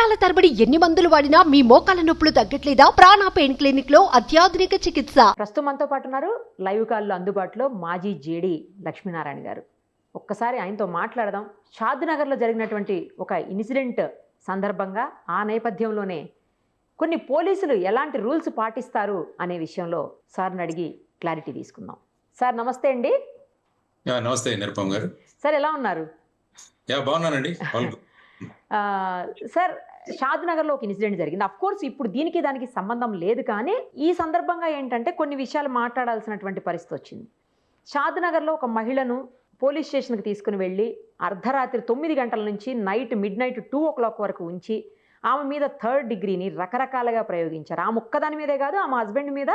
సంవత్సరాల తరబడి ఎన్ని మందులు వాడినా మీ మోకాల నొప్పులు తగ్గట్లేదా? ప్రాణ పెయిన్ క్లినిక్ లో అత్యాధునిక చికిత్స. ప్రస్తుతం మనతో పాటు ఉన్నారు లైవ్ కాల్లో అందుబాటులో మాజీ జేడీ లక్ష్మీనారాయణ గారు. ఒక్కసారి ఆయనతో మాట్లాడదాం. షాద్నగర్లో జరిగినటువంటి ఒక ఇన్సిడెంట్ సందర్భంగా ఆ నేపథ్యంలోనే కొన్ని పోలీసులు ఎలాంటి రూల్స్ పాటిస్తారు అనే విషయంలో సార్ని అడిగి క్లారిటీ తీసుకుందాం. సార్ నమస్తే అండి. నమస్తే నిరుపమ్ గారు. సార్ ఎలా ఉన్నారు? బాగున్నానండి. సార్ షాద్నగర్లో ఒక ఇన్సిడెంట్ జరిగింది. అఫ్ కోర్స్ ఇప్పుడు దీనికి దానికి సంబంధం లేదు, కానీ ఈ సందర్భంగా ఏంటంటే కొన్ని విషయాలు మాట్లాడాల్సినటువంటి పరిస్థితి వచ్చింది. షాద్నగర్లో ఒక మహిళను పోలీస్ స్టేషన్కి తీసుకుని వెళ్ళి అర్ధరాత్రి 9 గంటల నుంచి మిడ్ నైట్ 2 o'clock వరకు ఉంచి ఆమె మీద 3rd డిగ్రీని రకరకాలుగా ప్రయోగించారు. ఆమె ఒక్కదాని మీదే కాదు, ఆమె హస్బెండ్ మీద,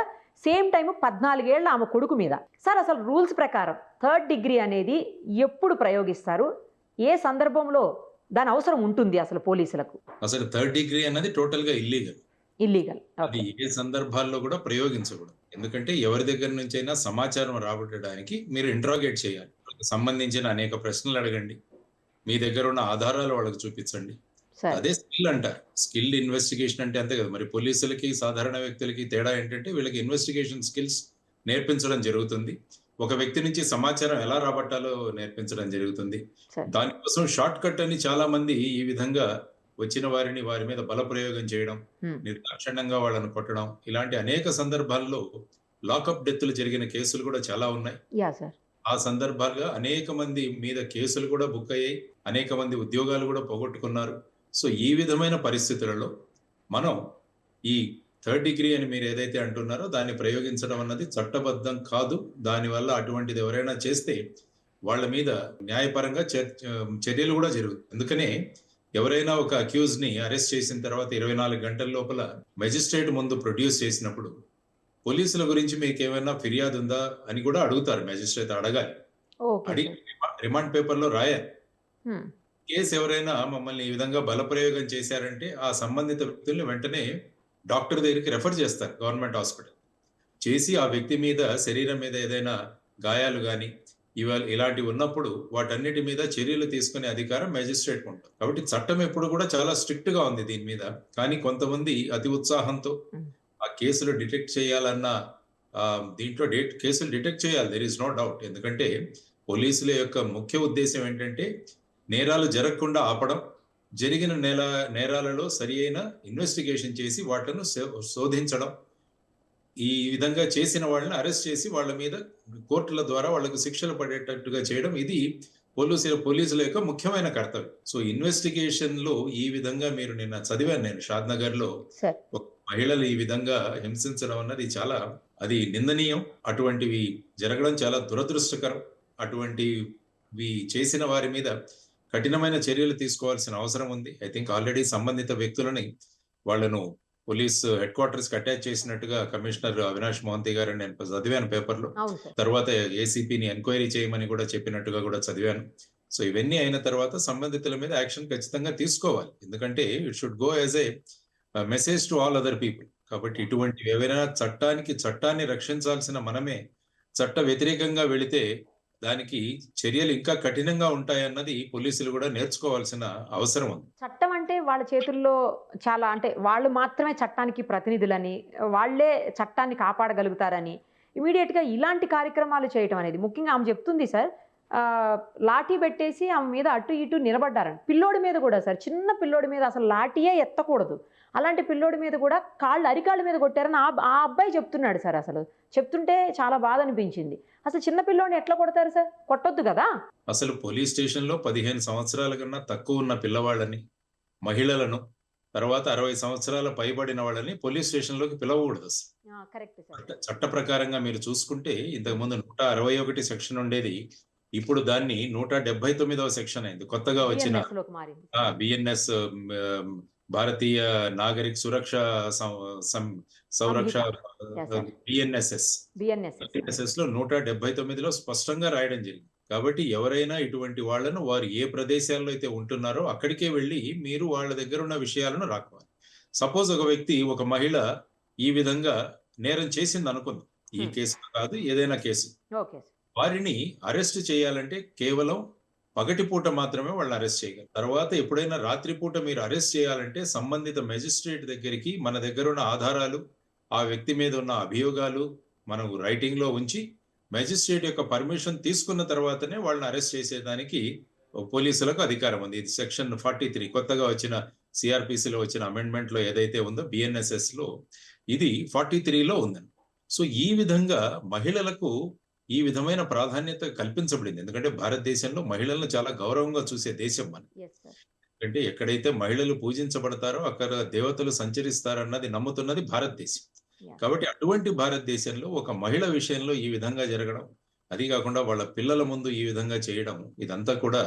సేమ్ టైం 14 ఏళ్ళ ఆమె కొడుకు మీద. సార్ అసలు రూల్స్ ప్రకారం 3rd డిగ్రీ అనేది ఎప్పుడు ప్రయోగిస్తారు? ఏ సందర్భంలో దాని అవసరం ఉంటుంది అసలు పోలీసులకు? అసలు 3rd డిగ్రీ అన్నది టోటల్ గా ఇల్లీగల్. అది ఏ సందర్భాల్లో కూడా ప్రయోగించకూడదు. ఎందుకంటే ఎవరి దగ్గర నుంచి అయినా సమాచారం రాబట్టడానికి మీరు ఇంట్రాగేట్ చేయాలి. సంబంధించిన అనేక ప్రశ్నలు అడగండి, మీ దగ్గర ఉన్న ఆధారాలు వాళ్ళకి చూపించండి. అదే స్కిల్ అంటారు. స్కిల్ ఇన్వెస్టిగేషన్ అంటే అంతే కదా. మరి పోలీసులకి సాధారణ వ్యక్తులకి తేడా ఏంటంటే వీళ్ళకి ఇన్వెస్టిగేషన్ స్కిల్స్ నేర్పించడం జరుగుతుంది. ఒక వ్యక్తి నుంచి సమాచారం ఎలా రాబట్టాలో నేర్పించడం జరుగుతుంది. దానికోసం షార్ట్ కట్ అని చాలా మంది ఈ విధంగా వచ్చిన వారిని వారి మీద బల ప్రయోగం చేయడం, నిర్దాక్షిణ్యంగా వాళ్ళని కొట్టడం, ఇలాంటి అనేక సందర్భాల్లో లాకప్ డెత్లు జరిగిన కేసులు కూడా చాలా ఉన్నాయి. ఆ సందర్భాలుగా అనేక మంది మీద కేసులు కూడా బుక్ అయ్యాయి, అనేక మంది ఉద్యోగాలు కూడా పోగొట్టుకున్నారు. సో ఈ విధమైన పరిస్థితులలో మనం ఈ 3rd డిగ్రీ అని మీరు ఏదైతే అంటున్నారో దాన్ని ప్రయోగించడం అన్నది చట్టబద్ధం కాదు. దానివల్ల అటువంటిది ఎవరైనా చేస్తే వాళ్ళ మీద న్యాయపరంగా చర్యలు కూడా జరుగుతాయి. అందుకనే ఎవరైనా ఒక అక్యూజ్ ని అరెస్ట్ చేసిన తర్వాత 24 గంటల లోపల మెజిస్ట్రేట్ ముందు ప్రొడ్యూస్ చేసినప్పుడు పోలీసుల గురించి మీకు ఏమైనా ఫిర్యాదు ఉందా అని కూడా అడుగుతారు. మెజిస్ట్రేట్ అడగాలి, అడిగి రిమాండ్ పేపర్ లో రాయాలి. కేసు ఎవరైనా మమ్మల్ని ఈ విధంగా బలప్రయోగం చేశారంటే ఆ సంబంధిత వ్యక్తుల్ని వెంటనే డాక్టర్ దగ్గరికి రెఫర్ చేస్తారు, గవర్నమెంట్ హాస్పిటల్. చేసి ఆ వ్యక్తి మీద, శరీరం మీద ఏదైనా గాయాలు కానీ ఇలాంటివి ఉన్నప్పుడు వాటన్నిటి మీద చర్యలు తీసుకునే అధికారం మెజిస్ట్రేట్ ఉంటుంది. కాబట్టి చట్టం ఎప్పుడు కూడా చాలా స్ట్రిక్ట్ గా ఉంది దీని మీద. కానీ కొంతమంది అతి ఉత్సాహంతో ఆ కేసులు డిటెక్ట్ చేయాలన్న దీంట్లో కేసులు డిటెక్ట్ చేయాలి, దెర్ ఇస్ నో డౌట్. ఎందుకంటే పోలీసుల యొక్క ముఖ్య ఉద్దేశం ఏంటంటే నేరాలు జరగకుండా ఆపడం, జరిగిన నేరాలలో సరి అయిన ఇన్వెస్టిగేషన్ చేసి వాటిని శోధించడం, ఈ విధంగా చేసిన వాళ్ళని అరెస్ట్ చేసి వాళ్ళ మీద కోర్టుల ద్వారా వాళ్ళకు శిక్షలు పడేటట్టుగా చేయడం, ఇది పోలీసుల యొక్క ముఖ్యమైన కర్తవ్యం. సో ఇన్వెస్టిగేషన్ లో ఈ విధంగా మీరు నిన్న చదివాను నేను, షాద్నగర్ లో ఒక మహిళలు ఈ విధంగా హింసించడం అన్నది అది నిందనీయం. అటువంటివి జరగడం చాలా దురదృష్టకరం. అటువంటివి చేసిన వారి మీద కఠినమైన చర్యలు తీసుకోవాల్సిన అవసరం ఉంది. ఐ థింక్ ఆల్రెడీ సంబంధిత వ్యక్తులని వాళ్ళను పోలీస్ హెడ్ క్వార్టర్స్ కి అటాచ్ చేసినట్టుగా కమిషనర్ అవినాష్ మోహంతి గారు నేను చదివాను పేపర్లో. తర్వాత ఏసీపీని ఎంక్వైరీ చేయమని కూడా చెప్పినట్టుగా కూడా చదివాను. సో ఇవన్నీ అయిన తర్వాత సంబంధితుల మీద యాక్షన్ ఖచ్చితంగా తీసుకోవాలి. ఎందుకంటే it should go as a message to all other people. కాబట్టి ఇటువంటి ఏవైనా చట్టాన్ని రక్షించాల్సిన మనమే చట్ట వ్యతిరేకంగా వెళితే దానికి చర్యలు ఇంకా కఠినంగా ఉంటాయన్నది పోలీసులు కూడా నేర్చుకోవాల్సిన అవసరం ఉంది. చట్టం అంటే వాళ్ళ చేతుల్లో చాలా, అంటే వాళ్ళు మాత్రమే చట్టానికి ప్రతినిధులని, వాళ్లే చట్టాన్ని కాపాడగలుగుతారని ఇమీడియట్ గా ఇలాంటి కార్యక్రమాలు చేయటం అనేది, ముఖ్యంగా ఆమె చెప్తుంది సార్, లాఠీ పెట్టేసి ఆమె మీద అటు ఇటు నిలబడ్డారని. పిల్లోడి మీద కూడా సార్, చిన్న పిల్లోడి మీద అసలు లాఠీయే ఎత్తకూడదు, అలాంటి పిల్లోడి మీద కూడా అరికాళ్ళ మీద కొట్టారని ఆ అబ్బాయి చెప్తున్నాడు సార్. అసలు చెప్తుంటే చాలా బాధ అనిపించింది. అసలు చిన్న పిల్లోడిని ఎట్లా కొడతారు సార్? కొట్టొద్దు కదా. అసలు పోలీస్ స్టేషన్ లో 15 సంవత్సరాల కన్నా తక్కువ ఉన్న పిల్లవాళ్ళని, మహిళలను, తర్వాత 60 సంవత్సరాల పైబడిన వాళ్ళని పోలీస్ స్టేషన్ లోకి పిలవకూడదు. చట్ట ప్రకారంగా మీరు చూసుకుంటే ఇంతకు ముందు 161 సెక్షన్ ఉండేది, ఇప్పుడు దాన్ని 179వ సెక్షన్ అయింది. కొత్తగా వచ్చిన బిఎన్ఎస్, భారతీయ నాగరిక సురక్ష సంరక్ష, బిఎన్ఎస్ఎస్ లో 179లో స్పష్టంగా రాయడం జరిగింది. కాబట్టి ఎవరైనా ఇటువంటి వాళ్లను వారు ఏ ప్రదేశాల్లో అయితే ఉంటున్నారో అక్కడికే వెళ్ళి మీరు వాళ్ళ దగ్గర ఉన్న విషయాలను రావాలి. సపోజ్ ఒక వ్యక్తి, ఒక మహిళ ఈ విధంగా నేరం చేసింది అనుకుందాం, ఈ కేసు కాదు ఏదైనా కేసు, వారిని అరెస్ట్ చేయాలంటే కేవలం పగటిపూట మాత్రమే వాళ్ళని అరెస్ట్ చేయగలరు. తర్వాత ఎప్పుడైనా రాత్రిపూట మీరు అరెస్ట్ చేయాలంటే సంబంధిత మెజిస్ట్రేట్ దగ్గరికి మన దగ్గర ఉన్న ఆధారాలు, ఆ వ్యక్తి మీద ఉన్న అభియోగాలు మనం రైటింగ్ లో ఉంచి మెజిస్ట్రేట్ యొక్క పర్మిషన్ తీసుకున్న తర్వాతనే వాళ్ళని అరెస్ట్ చేసేదానికి పోలీసులకు అధికారం ఉంది. ఇది సెక్షన్ 43 కొత్తగా వచ్చిన సిఆర్పిసిలో వచ్చిన అమెండ్మెంట్ లో ఏదైతే ఉందో బిఎన్ఎస్ఎస్ లో ఇది 43లో ఉందండి. సో ఈ విధంగా మహిళలకు ఈ విధమైన ప్రాధాన్యత కల్పించబడింది. ఎందుకంటే భారతదేశంలో మహిళలను చాలా గౌరవంగా చూసే దేశం మనం. అంటే ఎక్కడైతే మహిళలు పూజించబడతారో అక్కడ దేవతలు సంచరిస్తారన్నది నమ్ముతున్నది భారతదేశం. కాబట్టి అటువంటి భారతదేశంలో ఒక మహిళ విషయంలో ఈ విధంగా జరగడం, అది కాకుండా వాళ్ళ పిల్లల ముందు ఈ విధంగా చేయడం, ఇదంతా కూడా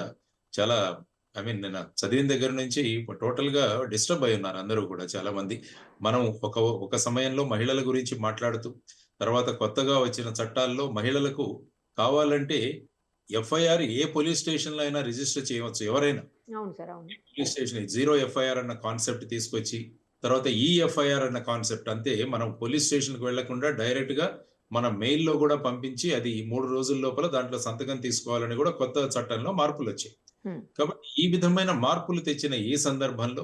చాలా నేను చదివిన దగ్గర నుంచి టోటల్ గా డిస్టర్బ్ అయి ఉన్నారు అందరూ కూడా చాలా మంది. మనం ఒక సమయంలో మహిళల గురించి మాట్లాడుతూ తర్వాత కొత్తగా వచ్చిన చట్టాల్లో మహిళలకు కావాలంటే ఎఫ్ఐఆర్ ఏ పోలీస్ స్టేషన్ లో అయినా రిజిస్టర్ చేయవచ్చు ఎవరైనా. పోలీస్ స్టేషన్ 0 ఎఫ్ఐఆర్ అన్న కాన్సెప్ట్ తీసుకొచ్చి తర్వాత ఈఎఫ్ఐఆర్ అన్న కాన్సెప్ట్, అంతే మనం పోలీస్ స్టేషన్ కు వెళ్లకుండా డైరెక్ట్ గా మన మెయిల్ లో కూడా పంపించి అది 3 రోజుల లోపల దాంట్లో సంతకం తీసుకోవాలని కూడా కొత్త చట్టంలో మార్పులు వచ్చాయి. కాబట్టి ఈ విధమైన మార్పులు తెచ్చిన ఈ సందర్భంలో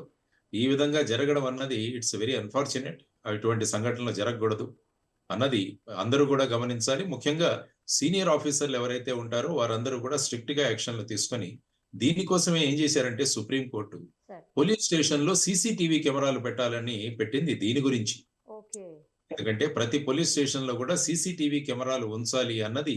ఈ విధంగా జరగడం అన్నది ఇట్స్ వెరీ అన్ఫార్చునేట్. అటువంటి సంఘటనలు జరగకూడదు అన్నది అందరూ కూడా గమనించాలి. ముఖ్యంగా సీనియర్ ఆఫీసర్లు ఎవరైతే ఉంటారో వారందరూ కూడా స్ట్రిక్ట్ గా యాక్షన్లు తీసుకొని దీనికోసమే ఏం చేశారంటే సుప్రీంకోర్టు పోలీస్ స్టేషన్ లో సీసీటీవీ కెమెరాలు పెట్టాలని పెట్టింది దీని గురించి. ఎందుకంటే ప్రతి పోలీస్ స్టేషన్ లో కూడా సీసీటీవీ కెమెరాలు ఉంచాలి అన్నది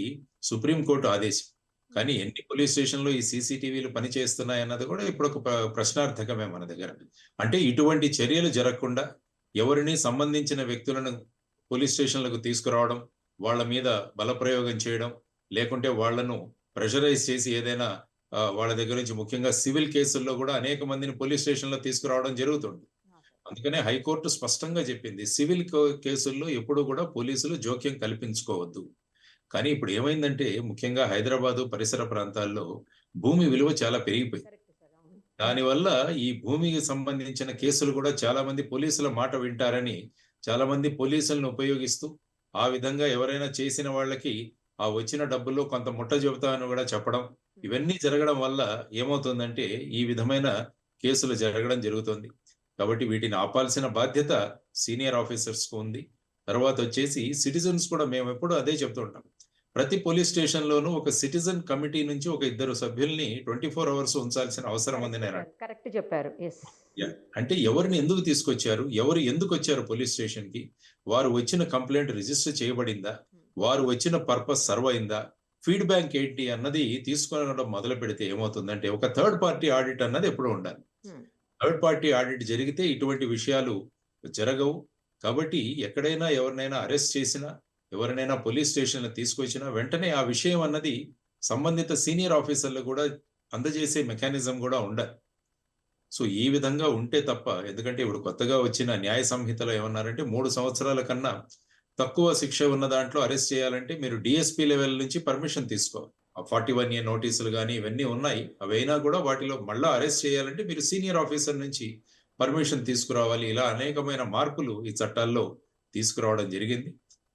సుప్రీంకోర్టు ఆదేశం. కానీ ఎన్ని పోలీస్ స్టేషన్ లో ఈ సీసీటీవీలు పనిచేస్తున్నాయి అన్నది కూడా ఇప్పుడు ఒక ప్రశ్నార్థకమే మన దగ్గర. అంటే ఇటువంటి చర్యలు జరగకుండా ఎవరిని సంబంధించిన వ్యక్తులను పోలీస్ స్టేషన్లకు తీసుకురావడం, వాళ్ళ మీద బలప్రయోగం చేయడం, లేకుంటే వాళ్లను ప్రెషరైజ్ చేసి ఏదైనా వాళ్ళ దగ్గర నుంచి ముఖ్యంగా సివిల్ కేసుల్లో కూడా అనేక మందిని పోలీస్ స్టేషన్ లో తీసుకురావడం జరుగుతుంది. అందుకనే హైకోర్టు స్పష్టంగా చెప్పింది సివిల్ కేసుల్లో ఎప్పుడు కూడా పోలీసులు జోక్యం కల్పించుకోవద్దు. కానీ ఇప్పుడు ఏమైందంటే ముఖ్యంగా హైదరాబాదు పరిసర ప్రాంతాల్లో భూమి విలువ చాలా పెరిగిపోయింది. దానివల్ల ఈ భూమికి సంబంధించిన కేసులు కూడా చాలా మంది పోలీసుల మాట వింటారని చాలా మంది పోలీసులను ఉపయోగిస్తూ ఆ విధంగా ఎవరైనా చేసిన వాళ్ళకి ఆ వచ్చిన డబ్బుల్లో కొంత ముట్ట చెబుతా అని కూడా చెప్పడం, ఇవన్నీ జరగడం వల్ల ఏమవుతుందంటే ఈ విధమైన కేసులు జరగడం జరుగుతుంది. కాబట్టి వీటిని ఆపాల్సిన బాధ్యత సీనియర్ ఆఫీసర్స్ కు ఉంది. తర్వాత వచ్చేసి సిటిజన్స్ కూడా మేము ఎప్పుడు అదే చెప్తుంటాం. ప్రతి పోలీస్ స్టేషన్ లోనూ ఒక సిటిజన్ కమిటీ నుంచి ఒక 2 సభ్యుల్ని 24 అవర్స్ ఉంచాల్సిన అవసరం ఉంది. కరెక్ట్ చెప్పారు. అంటే ఎవరిని ఎందుకు తీసుకొచ్చారు, ఎవరు ఎందుకు వచ్చారు పోలీస్ స్టేషన్ కి, వారు వచ్చిన కంప్లైంట్ రిజిస్టర్ చేయబడిందా, వారు వచ్చిన పర్పస్ సర్వ్ అయిందా, ఫీడ్బ్యాక్ ఏంటి అన్నది తీసుకోవడం మొదలు పెడితే ఏమవుతుందంటే ఒక థర్డ్ పార్టీ ఆడిట్ అన్నది ఎప్పుడు ఉండాలి. థర్డ్ పార్టీ ఆడిట్ జరిగితే ఇటువంటి విషయాలు జరగవు. కాబట్టి ఎక్కడైనా ఎవరినైనా అరెస్ట్ చేసినా, ఎవరినైనా పోలీస్ స్టేషన్ తీసుకొచ్చినా వెంటనే ఆ విషయం అన్నది సంబంధిత సీనియర్ ఆఫీసర్లు కూడా అందజేసే మెకానిజం కూడా ఉండాలి. సో ఈ విధంగా ఉంటే తప్ప, ఎందుకంటే ఇప్పుడు కొత్తగా వచ్చిన న్యాయ సంహితలో ఏమన్నారంటే 3 సంవత్సరాల కన్నా తక్కువ శిక్ష ఉన్న దాంట్లో అరెస్ట్ చేయాలంటే మీరు డిఎస్పీ లెవెల్ నుంచి పర్మిషన్ తీసుకోవాలి. 41A నోటీసులు కానీ ఇవన్నీ ఉన్నాయి. అవైనా కూడా వాటిలో మళ్ళా అరెస్ట్ చేయాలంటే మీరు సీనియర్ ఆఫీసర్ నుంచి పర్మిషన్ తీసుకురావాలి. ఇలా అనేకమైన మార్పులు ఈ చట్టాల్లో తీసుకురావడం జరిగింది.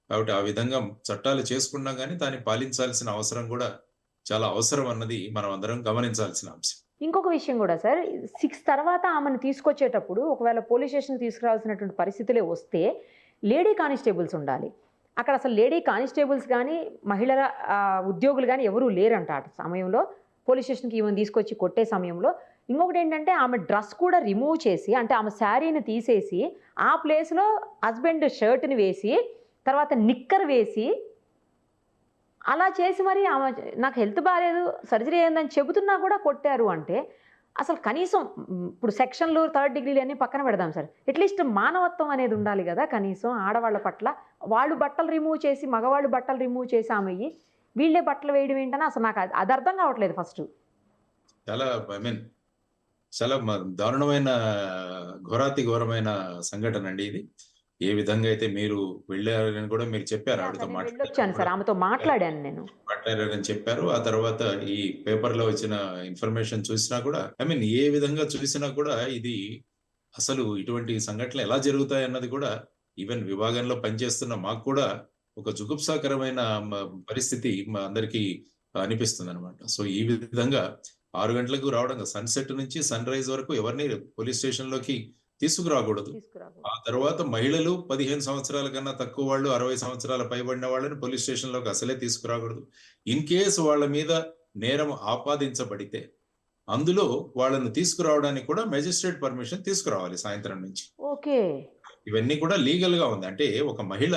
కాబట్టి ఆ విధంగా చట్టాలు చేసుకున్నా కానీ దాన్ని పాలించాల్సిన అవసరం కూడా చాలా అవసరం అన్నది మనం అందరం గమనించాల్సిన అంశం. ఇంకొక విషయం కూడా సార్, 6 తర్వాత ఆమెను తీసుకొచ్చేటప్పుడు ఒకవేళ పోలీస్ స్టేషన్ తీసుకురావాల్సినటువంటి పరిస్థితులే వస్తే లేడీ కానిస్టేబుల్స్ ఉండాలి. అక్కడ అసలు లేడీ కానిస్టేబుల్స్ కానీ మహిళల ఉద్యోగులు కానీ ఎవరూ లేరంట ఆ సమయంలో. పోలీస్ స్టేషన్కి ఈమెను తీసుకొచ్చి కొట్టే సమయంలో ఇంకొకటి ఏంటంటే ఆమె డ్రెస్ కూడా రిమూవ్ చేసి, అంటే ఆమె శారీని తీసేసి ఆ ప్లేస్లో హస్బెండ్ షర్ట్ని వేసి తర్వాత నిక్కర్ వేసి అలా చేసి మరి ఆమె నాకు హెల్త్ బాగాలేదు సర్జరీ అయిందని చెబుతున్నా కూడా కొట్టారు. అంటే అసలు కనీసం ఇప్పుడు సెక్షన్లు 3rd డిగ్రీలు అన్నీ పక్కన పెడదాం సార్, అట్లీస్ట్ మానవత్వం అనేది ఉండాలి కదా. కనీసం ఆడవాళ్ళ పట్ల వాళ్ళు బట్టలు రిమూవ్ చేసి, మగవాళ్ళు బట్టలు రిమూవ్ చేసి ఆమె వీళ్ళే బట్టలు వేయడం ఏంటని అసలు నాకు అది అర్థం కావట్లేదు. ఫస్ట్ చాలా దారుణమైన ఘోరమైన సంఘటన అండి ఇది. ఏ విధంగా అయితే మీరు వెళ్ళారని కూడా మీరు చెప్పారు, ఆవిడతో మాట్లాడారని చెప్పారు. ఆ తర్వాత ఈ పేపర్ లో వచ్చిన ఇన్ఫర్మేషన్ చూసినా కూడా ఏ విధంగా చూసినా కూడా ఇది అసలు ఇటువంటి సంఘటనలు ఎలా జరుగుతాయి అన్నది కూడా ఈవెన్ విభాగంలో పనిచేస్తున్న మాకు కూడా ఒక జుగుప్సాకరమైన పరిస్థితి అందరికీ అనిపిస్తుంది అనమాట. సో ఈ విధంగా 6 గంటలకు రావడం, సన్సెట్ నుంచి సన్ రైజ్ వరకు ఎవరిని పోలీస్ స్టేషన్ లోకి తీసుకురాకూడదు. ఆ తర్వాత మహిళలు 15 సంవత్సరాల కన్నా తక్కువ వాళ్ళు, 60 సంవత్సరాల పైబడిన వాళ్ళని పోలీస్ స్టేషన్ లోకి అసలే తీసుకురాకూడదు. ఇన్ కేసు వాళ్ళ మీద నేరం ఆపాదించబడితే అందులో వాళ్ళను తీసుకురావడానికి కూడా మెజిస్ట్రేట్ పర్మిషన్ తీసుకురావాలి సాయంత్రం నుంచి. ఓకే. ఇవన్నీ కూడా లీగల్ గా ఉంది. అంటే ఒక మహిళ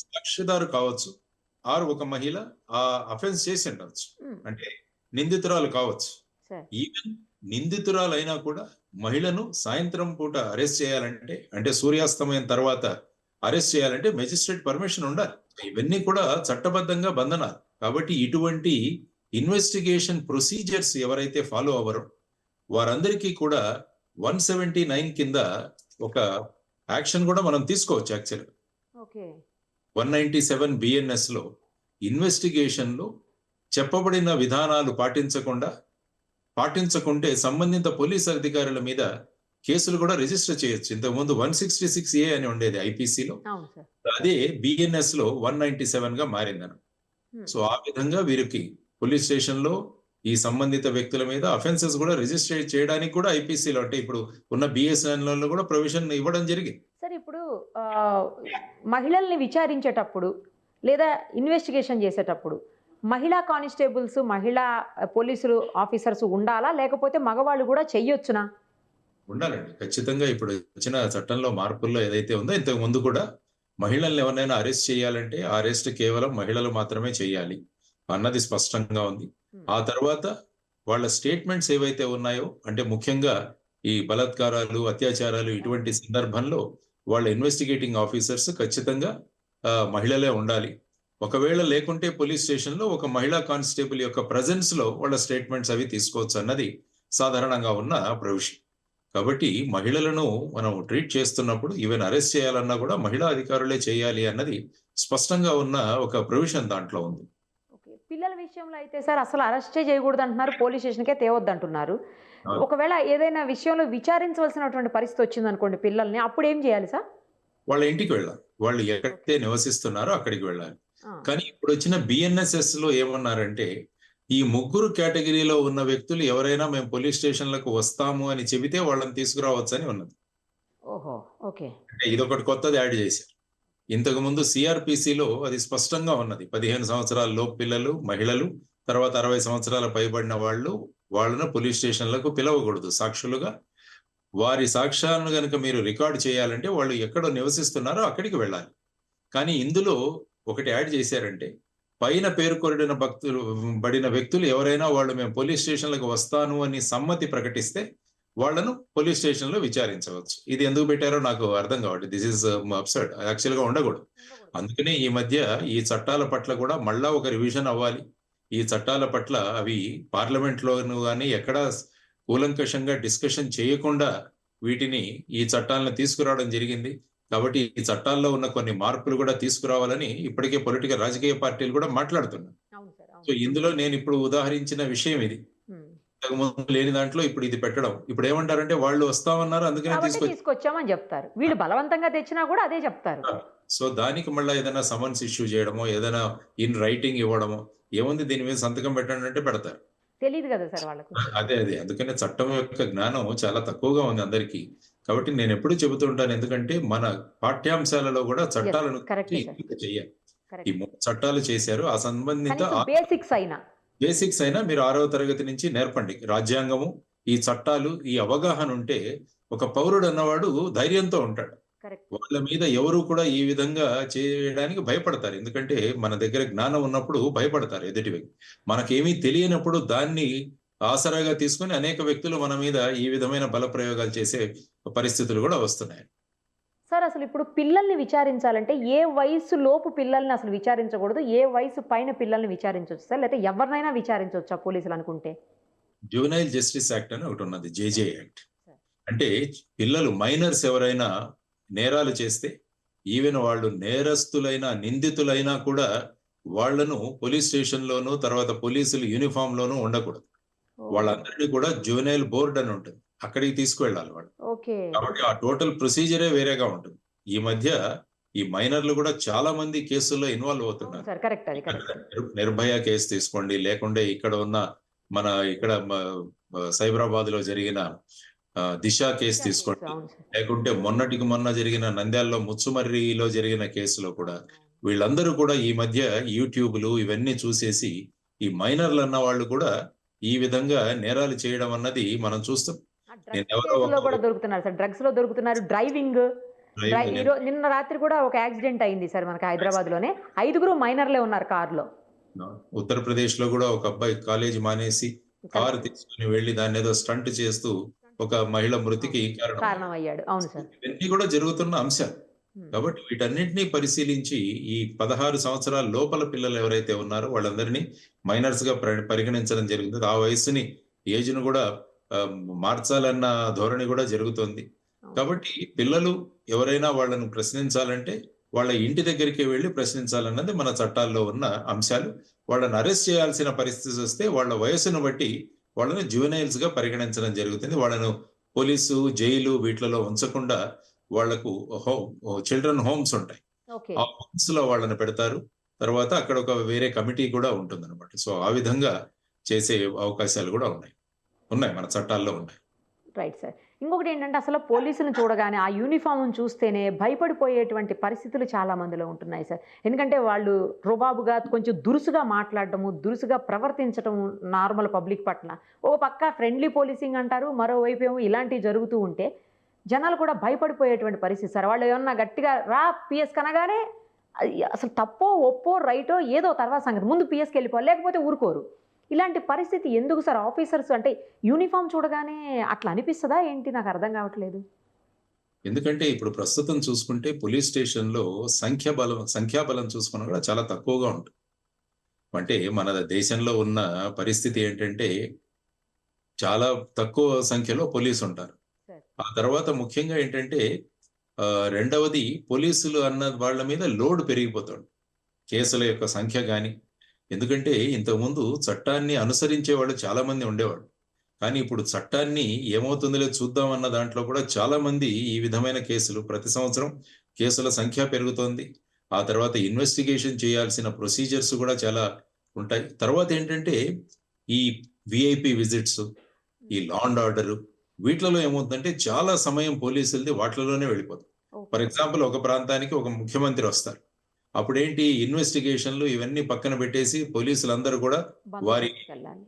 సాక్షిదారు కావచ్చు, ఆర్ ఒక మహిళ ఆ అఫెన్స్ చేసి ఉండవచ్చు, అంటే నిందితురాలు కావచ్చు. ఈవెన్ నిందితురాలు అయినా కూడా మహిళను సాయంత్రం పూట అరెస్ట్ చేయాలంటే, అంటే సూర్యాస్తమయం తర్వాత అరెస్ట్ చేయాలంటే మెజిస్ట్రేట్ పర్మిషన్ ఉండాలి. ఇవన్నీ కూడా చట్టబద్ధంగా బంధనాలు. కాబట్టి ఇటువంటి ఇన్వెస్టిగేషన్ ప్రొసీజర్స్ ఎవరైతే ఫాలో అవ్వరో వారందరికీ కూడా 179 కింద ఒక యాక్షన్ కూడా మనం తీసుకోవచ్చు. యాక్చువల్గా 197 బిఎన్ఎస్ లో ఇన్వెస్టిగేషన్ లో చెప్పబడిన విధానాలు పాటించకుంటే సంబంధిత పోలీస్ అధికారుల మీద కేసులు కూడా రిజిస్టర్ చేయొచ్చు. ఇంతకుముందు 166A అని ఉండేది ఐపీసీలో, అదే బిఎన్ఎస్ లో 197 గా మారిందను. సో ఆ విధంగా వీరికి పోలీస్ స్టేషన్ లో ఈ సంబంధిత వ్యక్తుల మీద అఫెన్సెస్ కూడా రిజిస్టర్ చేయడానికి కూడా ఐపీసీలో, అంటే ఇప్పుడు ఉన్న బిఎస్ఎన్ లో కూడా ప్రొవిజన్ ఇవ్వడం జరిగింది. సార్, ఇప్పుడు మహిళల్ని విచారించేటప్పుడు లేదా ఇన్వెస్టిగేషన్ చేసేటప్పుడు మహిళా కానిస్టేబుల్స్, మహిళా పోలీసులు ఆఫీసర్స్ ఉండాలా, లేకపోతే మగవాళ్ళు కూడా చెయ్యొచ్చునా? ఉండాలండి, ఖచ్చితంగా. ఇప్పుడు వచ్చిన చట్టంలో మార్పుల్లో ఏదైతే ఉందో, ఇంతకు ముందు కూడా మహిళల్ని ఎవరైనా అరెస్ట్ చేయాలంటే ఆ అరెస్ట్ కేవలం మహిళలు మాత్రమే చేయాలి అన్నది స్పష్టంగా ఉంది. ఆ తర్వాత వాళ్ళ స్టేట్మెంట్స్ ఏవైతే ఉన్నాయో, అంటే ముఖ్యంగా ఈ బలాత్కారాలు, అత్యాచారాలు ఇటువంటి సందర్భంలో వాళ్ళ ఇన్వెస్టిగేటింగ్ ఆఫీసర్స్ ఖచ్చితంగా మహిళలే ఉండాలి. ఒకవేళ లేకుంటే పోలీస్ స్టేషన్ లో ఒక మహిళా కానిస్టేబుల్ యొక్క ప్రెజెన్స్ లో వాళ్ళ స్టేట్మెంట్స్ అవి తీసుకోవచ్చు అన్నది సాధారణంగా ఉన్న ప్రొవిజన్. కాబట్టి మహిళలను మనం ట్రీట్ చేస్తున్నప్పుడు ఈవెన్ అరెస్ట్ చేయాలన్నా కూడా మహిళా అధికారులే చేయాలి అన్నది స్పష్టంగా ఉన్న ఒక ప్రొవిజన్ దాంట్లో ఉంది. పిల్లల విషయంలో అయితే సార్ అసలు అరెస్టే చేయకూడదు అంటున్నారు, పోలీస్ స్టేషన్కే తేవద్దు అంటున్నారు. ఒకవేళ ఏదైనా విషయంలో విచారించవలసినటువంటి పరిస్థితి వచ్చింది అనుకోండి పిల్లల్ని, అప్పుడు ఏం చేయాలి సార్? వాళ్ళ ఇంటికి వెళ్ళాలి, వాళ్ళు ఎక్కడైతే నివసిస్తున్నారో అక్కడికి వెళ్ళాలి. కానీ ఇప్పుడు వచ్చిన బిఎన్ఎస్ఎస్ లో ఏమన్నారంటే, ఈ ముగ్గురు కేటగిరీలో ఉన్న వ్యక్తులు ఎవరైనా మేము పోలీస్ స్టేషన్లకు వస్తాము అని చెబితే వాళ్ళని తీసుకురావచ్చు అని ఉన్నది. ఓహో, ఓకే. అంటే ఇదొకటి కొత్తది యాడ్ చేశారు. ఇంతకు ముందు సిఆర్పిసిలో అది స్పష్టంగా ఉన్నది, 15 సంవత్సరాల లోపు పిల్లలు, మహిళలు, తర్వాత 60 సంవత్సరాల పైబడిన వాళ్ళను పోలీస్ స్టేషన్లకు పిలవకూడదు సాక్షులుగా. వారి సాక్ష్యాలను కనుక మీరు రికార్డు చేయాలంటే వాళ్ళు ఎక్కడ నివసిస్తున్నారో అక్కడికి వెళ్ళాలి. కానీ ఇందులో ఒకటి యాడ్ చేశారంటే, పైన పేర్కొనబడిన వ్యక్తులు ఎవరైనా వాళ్ళు మేము పోలీస్ స్టేషన్లకు వస్తాను అని సమ్మతి ప్రకటిస్తే వాళ్ళను పోలీస్ స్టేషన్ లో విచారించవచ్చు. ఇది ఎందుకు పెట్టారో నాకు అర్థం కావట్లేదు. దిస్ ఇస్ అబ్సర్డ్, యాక్చువల్ గా ఉండకూడదు. అందుకనే ఈ మధ్య ఈ చట్టాల పట్ల కూడా మళ్ళా ఒక రివిజన్ అవ్వాలి. ఈ చట్టాల పట్ల అవి పార్లమెంట్ లోను కానీ ఎక్కడా కూలంకషంగా డిస్కషన్ చేయకుండా వీటిని, ఈ చట్టాలను తీసుకురావడం జరిగింది. కాబట్టి ఈ చట్టాల్లో ఉన్న కొన్ని మార్పులు కూడా తీసుకురావాలని ఇప్పటికే రాజకీయ పార్టీలు కూడా మాట్లాడుతున్నాయి. సో ఇందులో నేను ఇప్పుడు ఉదాహరించిన విషయం ఇది. ఇంతకుముందు లేని దాంట్లో ఇప్పుడు ఇది పెట్టడం. ఇప్పుడు ఏమంటారంటే వాళ్ళు వస్తామన్నారు అందుకనే తీసుకొచ్చామని చెప్తారు. వీళ్ళు బలవంతంగా తెచ్చినా కూడా అదే చెప్తారు. సో దానికి మళ్ళీ ఏదైనా సమన్స్ ఇష్యూ చేయడమో, ఏదైనా ఇన్ రైటింగ్ ఇవ్వడమో, ఏముంది దీని మీద సంతకం పెట్టండి అంటే పెడతారు. తెలియదు కదా సార్ వాళ్ళకు. అదే అందుకనే చట్టం యొక్క జ్ఞానం చాలా తక్కువగా ఉంది అందరికీ. కాబట్టి నేను ఎప్పుడు చెబుతూ ఉంటాను, ఎందుకంటే మన పాఠ్యాంశాలలో కూడా చట్టాలను చేయాలి. ఈ 3 చట్టాలు చేశారు, ఆ సంబంధిత బేసిక్స్ అయినా మీరు 6వ తరగతి నుంచి నేర్పండి. రాజ్యాంగము, ఈ చట్టాలు, ఈ అవగాహన ఉంటే ఒక పౌరుడు అన్నవాడు ధైర్యంతో ఉంటాడు. వాళ్ళ మీద ఎవరు కూడా ఈ విధంగా చేయడానికి భయపడతారు. ఎందుకంటే మన దగ్గర జ్ఞానం ఉన్నప్పుడు భయపడతారు ఎదుటి వ్యక్తి. మనకేమీ తెలియనప్పుడు దాన్ని ఆసరాగా తీసుకుని అనేక వ్యక్తులు మన మీద ఈ విధమైన బల ప్రయోగాలు చేసే పరిస్థితులు కూడా వస్తున్నాయి. సార్, అసలు ఇప్పుడు పిల్లల్ని విచారించాలంటే ఏ వయసు లోపు పిల్లల్ని అసలు విచారించకూడదు, ఏ వయసు పైన పిల్లల్ని విచారించవచ్చు సార్? లేకపోతే ఎవరినైనా విచారించవచ్చా పోలీసులు అనుకుంటే? జువెనైల్ జస్టిస్ యాక్ట్ అని ఒకటి ఉన్నది, జేజే యాక్ట్. అంటే పిల్లలు, మైనర్స్ ఎవరైనా నేరాలు చేస్తే, ఈవెన్ వాళ్ళు నేరస్తులైనా నిందితులైనా కూడా వాళ్లను పోలీస్ స్టేషన్ లోను, తర్వాత పోలీసులు యూనిఫామ్ లోను ఉండకూడదు. వాళ్ళందరినీ కూడా జువెనైల్ బోర్డ్ అని ఉంటుంది, అక్కడికి తీసుకువెళ్ళాలి వాళ్ళు. కాబట్టి ఆ టోటల్ ప్రొసీజరే వేరేగా ఉంటుంది. ఈ మధ్య ఈ మైనర్లు కూడా చాలా మంది కేసుల్లో ఇన్వాల్వ్ అవుతున్నారు. నిర్భయ కేసు తీసుకోండి, లేకుంటే ఇక్కడ ఉన్న మన ఇక్కడ సైబరాబాద్ లో జరిగిన దిశ కేసు తీసుకోండి, అవును సార్. లేకుంటే మొన్నటికి మొన్న జరిగిన నంద్యాలలో ముచ్చుమర్రిలో జరిగిన కేసులో కూడా వీళ్ళందరూ కూడా ఈ మధ్య యూట్యూబ్లు ఇవన్నీ చూసేసి ఈ మైనర్లు అన్న వాళ్ళు కూడా ఈ విధంగా నేరాలు చేయడం అన్నది మనం చూస్తాం. నేను ఎవరో డ్రగ్స్ లో కూడా దొరుకుతున్నారు సార్, డ్రగ్స్ లో దొరుకుతున్నారు, డ్రైవింగ్. నిన్న రాత్రి కూడా ఒక యాక్సిడెంట్ అయింది సార్ మనకి హైదరాబాద్ లోనే, 5 మైనర్లే ఉన్నారు కారులో. ఉత్తరప్రదేశ్ లో కూడా ఒక అబ్బాయి కాలేజీ మానేసి కారు తీసుకుని వెళ్లి దాన్ని ఏదో స్టంట్ చేస్తూ ఒక మహిళ మృతికి కారణం అయ్యాడు. అవును సార్. ఇవన్నీ కూడా జరుగుతున్న అంశాలు. కాబట్టి వీటన్నిటినీ పరిశీలించి ఈ 16 సంవత్సరాల లోపల పిల్లలు ఎవరైతే ఉన్నారో వాళ్ళందరినీ మైనర్స్ గా పరిగణించడం జరుగుతుంది. ఆ వయసుని ఏజ్ను కూడా మార్చాలన్న ధోరణి కూడా జరుగుతుంది. కాబట్టి పిల్లలు ఎవరైనా వాళ్ళను ప్రశ్నించాలంటే వాళ్ళ ఇంటి దగ్గరికి వెళ్ళి ప్రశ్నించాలన్నది మన చట్టాల్లో ఉన్న అంశాలు. వాళ్ళని అరెస్ట్ చేయాల్సిన పరిస్థితి వస్తే వాళ్ళ వయసును బట్టి వాళ్ళని జువెనైల్స్ గా పరిగణించడం జరుగుతుంది. వాళ్ళను పోలీసు, జైలు వీటిలలో ఉంచకుండా వాళ్లకు చిల్డ్రన్ హోమ్స్ ఉంటాయి, ఆ హోమ్స్ లో వాళ్ళని పెడతారు. తర్వాత అక్కడ ఒక వేరే కమిటీ కూడా ఉంటుంది అనమాట. సో ఆ విధంగా చేసే అవకాశాలు కూడా ఉన్నాయి మన చట్టాల్లో ఉన్నాయి. Right sir. ఇంకొకటి ఏంటంటే అసలు పోలీసులను చూడగానే ఆ యూనిఫామ్ చూస్తేనే భయపడిపోయేటువంటి పరిస్థితులు చాలా మందిలో ఉంటున్నాయి సార్. ఎందుకంటే వాళ్ళు రుబాబుగా కొంచెం దురుసుగా మాట్లాడటము, దురుసుగా ప్రవర్తించటము నార్మల్ పబ్లిక్ పట్ల. ఓ పక్క ఫ్రెండ్లీ పోలీసింగ్ అంటారు, మరోవైపు ఏమో ఇలాంటివి జరుగుతూ ఉంటే జనాలు కూడా భయపడిపోయేటువంటి పరిస్థితి సార్. వాళ్ళు ఏమన్నా గట్టిగా రా పిఎస్ కనగానే అసలు తప్పో ఒప్పో రైటో ఏదో తర్వాత సంగతి, ముందు పిఎస్కి వెళ్ళిపోవాలి, లేకపోతే ఊరుకోరు. ఇలాంటి పరిస్థితి ఎందుకు సార్? ఆఫీసర్స్ అంటే యూనిఫామ్ చూడగానే అట్లా అనిపిస్తుందా ఏంటి? నాకు అర్థం కావట్లేదు. ఎందుకంటే ఇప్పుడు ప్రస్తుతం చూసుకుంటే పోలీస్ స్టేషన్ లో సంఖ్యాబలం చూసుకున్నా కూడా చాలా తక్కువగా ఉంటుంది. అంటే మన దేశంలో ఉన్న పరిస్థితి ఏంటంటే చాలా తక్కువ సంఖ్యలో పోలీసు ఉంటారు. ఆ తర్వాత ముఖ్యంగా ఏంటంటే రెండవది పోలీసులు అన్న వాళ్ళ మీద లోడ్ పెరిగిపోతుంది, కేసుల యొక్క సంఖ్య కానీ. ఎందుకంటే ఇంతకుముందు చట్టాన్ని అనుసరించే వాళ్ళు చాలా మంది ఉండేవాడు, కానీ ఇప్పుడు చట్టాన్ని ఏమవుతుందో చూద్దాం అన్న దాంట్లో కూడా చాలా మంది ఈ విధమైన కేసులు, ప్రతి సంవత్సరం కేసుల సంఖ్య పెరుగుతోంది. ఆ తర్వాత ఇన్వెస్టిగేషన్ చేయాల్సిన ప్రొసీజర్స్ కూడా చాలా ఉంటాయి. తర్వాత ఏంటంటే ఈ విఐపి విజిట్స్, ఈ లా అండ్ ఆర్డర్ వీటిలో ఏమవుతుందంటే చాలా సమయం పోలీసులది వాటిలోనే వెళ్ళిపోతుంది. ఫర్ ఎగ్జాంపుల్ ఒక ప్రాంతానికి ఒక ముఖ్యమంత్రి వస్తారు, అప్పుడేంటి ఇన్వెస్టిగేషన్లు ఇవన్నీ పక్కన పెట్టేసి పోలీసులందరూ కూడా వారి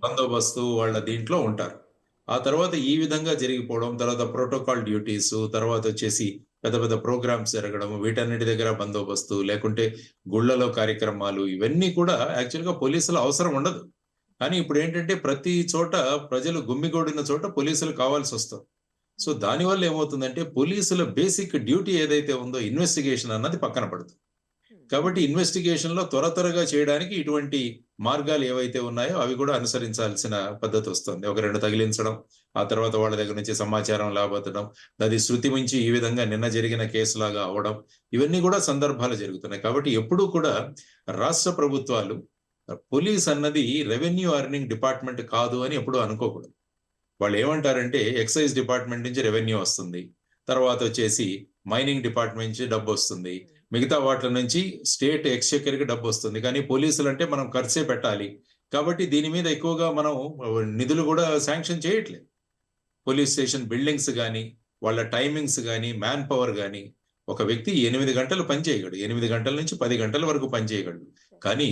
బందోబస్తు వాళ్ళ దీంట్లో ఉంటారు. ఆ తర్వాత ఈ విధంగా జరిగిపోవడం, తర్వాత ప్రోటోకాల్ డ్యూటీస్, తర్వాత వచ్చేసి పెద్ద పెద్ద ప్రోగ్రామ్స్ జరగడం, వీటన్నిటి దగ్గర బందోబస్తు, లేకుంటే గుళ్లలో కార్యక్రమాలు, ఇవన్నీ కూడా యాక్చువల్గా పోలీసులు అవసరం ఉండదు. కానీ ఇప్పుడు ఏంటంటే ప్రతి చోట ప్రజలు గుమ్మిగూడిన చోట పోలీసులు కావాల్సి వస్తుంది. సో దానివల్ల ఏమవుతుందంటే పోలీసుల బేసిక్ డ్యూటీ ఏదైతే ఉందో ఇన్వెస్టిగేషన్ అన్నది పక్కన పడుతుంది. కాబట్టి ఇన్వెస్టిగేషన్ లో త్వరగా చేయడానికి ఇటువంటి మార్గాలు ఏవైతే ఉన్నాయో అవి కూడా అనుసరించాల్సిన పద్ధతి వస్తుంది. ఒక 2 తగిలించడం, ఆ తర్వాత వాళ్ళ దగ్గర నుంచి సమాచారం లాబొత్తడం, అది శృతి మించి ఈ విధంగా నిన్న జరిగిన కేసులాగా అవడం, ఇవన్నీ కూడా సందర్భాలు జరుగుతున్నాయి. కాబట్టి ఎప్పుడూ కూడా రాష్ట్ర ప్రభుత్వాలు పోలీస్ అన్నది రెవెన్యూ అర్నింగ్ డిపార్ట్మెంట్ కాదు అని ఎప్పుడూ అనుకోకూడదు. వాళ్ళు ఏమంటారంటే ఎక్సైజ్ డిపార్ట్మెంట్ నుంచి రెవెన్యూ వస్తుంది, తర్వాత వచ్చేసి మైనింగ్ డిపార్ట్మెంట్ నుంచి డబ్బు వస్తుంది, మిగతా వాటి నుంచి స్టేట్ ఎక్స్చెక్కర్కి డబ్బు వస్తుంది. కానీ పోలీసులు అంటే మనం ఖర్చే పెట్టాలి, కాబట్టి దీని మీద ఎక్కువగా మనం నిధులు కూడా శాంక్షన్ చేయట్లేదు. పోలీస్ స్టేషన్ బిల్డింగ్స్ కానీ, వాళ్ళ టైమింగ్స్ కానీ, మ్యాన్ పవర్ కానీ, ఒక వ్యక్తి 8 గంటలు పనిచేయగలడు, 8 గంటల నుంచి 10 గంటల వరకు పనిచేయగలడు. కానీ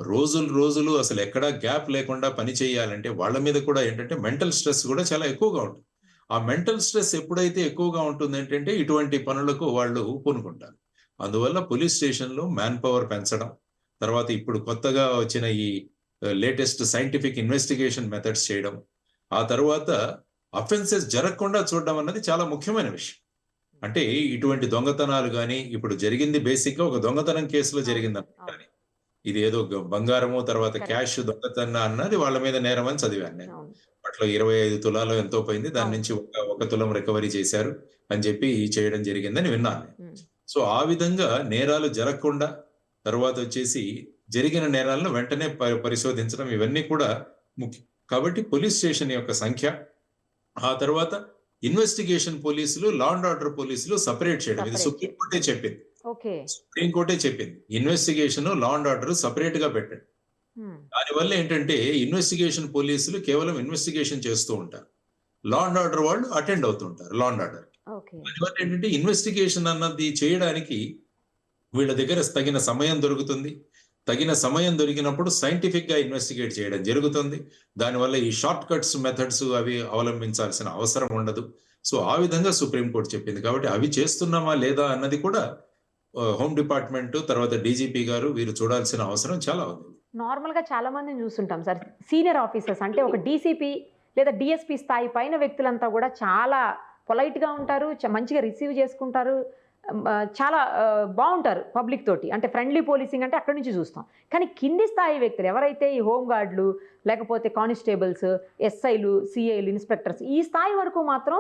రోజులు అసలు ఎక్కడా గ్యాప్ లేకుండా పని చేయాలంటే వాళ్ళ మీద కూడా ఏంటంటే మెంటల్ స్ట్రెస్ కూడా చాలా ఎక్కువగా ఉంటుంది. ఆ మెంటల్ స్ట్రెస్ ఎప్పుడైతే ఎక్కువగా ఉంటుంది ఏంటంటే ఇటువంటి పనులకు వాళ్ళు పూనుకుంటారు. అందువల్ల పోలీస్ స్టేషన్లో మ్యాన్ పవర్ పెంచడం, తర్వాత ఇప్పుడు కొత్తగా వచ్చిన ఈ లేటెస్ట్ సైంటిఫిక్ ఇన్వెస్టిగేషన్ మెథడ్స్ చేయడం, ఆ తర్వాత అఫెన్సెస్ జరగకుండా చూడడం అన్నది చాలా ముఖ్యమైన విషయం. అంటే ఇటువంటి దొంగతనాలు కానీ, ఇప్పుడు జరిగింది బేసిక్ గా ఒక దొంగతనం కేసులో జరిగింది అనుకుంటాను. ఇది ఏదో బంగారము తర్వాత క్యాష్ దొంగతన అన్నది వాళ్ళ మీద నేరం అని చదివాను నేను. అట్లా 25 తులాలో ఎంతో పోయింది, దాని నుంచి ఒక తులం రికవరీ చేశారు అని చెప్పి చేయడం జరిగిందని విన్నాను. సో ఆ విధంగా నేరాలు జరగకుండా, తర్వాత వచ్చేసి జరిగిన నేరాలను వెంటనే పరిశోధించడం, ఇవన్నీ కూడా ముఖ్యం. కాబట్టి పోలీస్ స్టేషన్ యొక్క సంఖ్య, ఆ తర్వాత ఇన్వెస్టిగేషన్ పోలీసులు, లా అండ్ ఆర్డర్ పోలీసులు సపరేట్ చేయడం, ఇది సుప్రీంకోర్టే చెప్పింది. Investigation, law and order separate గా పెట్టండి. దానివల్ల ఏంటంటే ఇన్వెస్టిగేషన్ పోలీసులు కేవలం ఇన్వెస్టిగేషన్ చేస్తూ ఉంటారు, లా అండ్ ఆర్డర్ వాళ్ళు అటెండ్ అవుతుంటారు లా అండ్ ఆర్డర్. దానివల్ల ఏంటంటే ఇన్వెస్టిగేషన్ అన్నది చేయడానికి వీళ్ళ దగ్గర తగిన సమయం దొరుకుతుంది. తగిన సమయం దొరికినప్పుడు సైంటిఫిక్ గా ఇన్వెస్టిగేట్ చేయడం జరుగుతుంది. దానివల్ల ఈ షార్ట్ కట్స్ మెథడ్స్ అవి అవలంబించాల్సిన అవసరం ఉండదు. సో ఆ విధంగా సుప్రీంకోర్టు చెప్పింది. కాబట్టి అవి చేస్తున్నామా లేదా అన్నది కూడా హోమ్ డిపార్ట్మెంట్ తర్వాత డీజీపీ గారు వీరు చూడాల్సిన అవసరం చాలా ఉంది. నార్మల్ గా చాలా మందిని చూస్తుంటాం సార్, సీనియర్ ఆఫీసర్స్ అంటే ఒక డీసీపీ లేదా డిఎస్పీ స్థాయి పైన వ్యక్తులంతా కూడా చాలా పొలైట్ గా ఉంటారు, మంచిగా రిసీవ్ చేసుకుంటారు, చాలా బాగుంటారు పబ్లిక్ తోటి, అంటే ఫ్రెండ్లీ పోలీసింగ్ అంటే అక్కడి నుంచి చూస్తాం. కానీ కింది స్థాయి వ్యక్తులు ఎవరైతే ఈ హోమ్ గార్డులు లేకపోతే కానిస్టేబుల్స్, ఎస్ఐలు, సిఐలు, ఇన్స్పెక్టర్స్ ఈ స్థాయి వరకు మాత్రం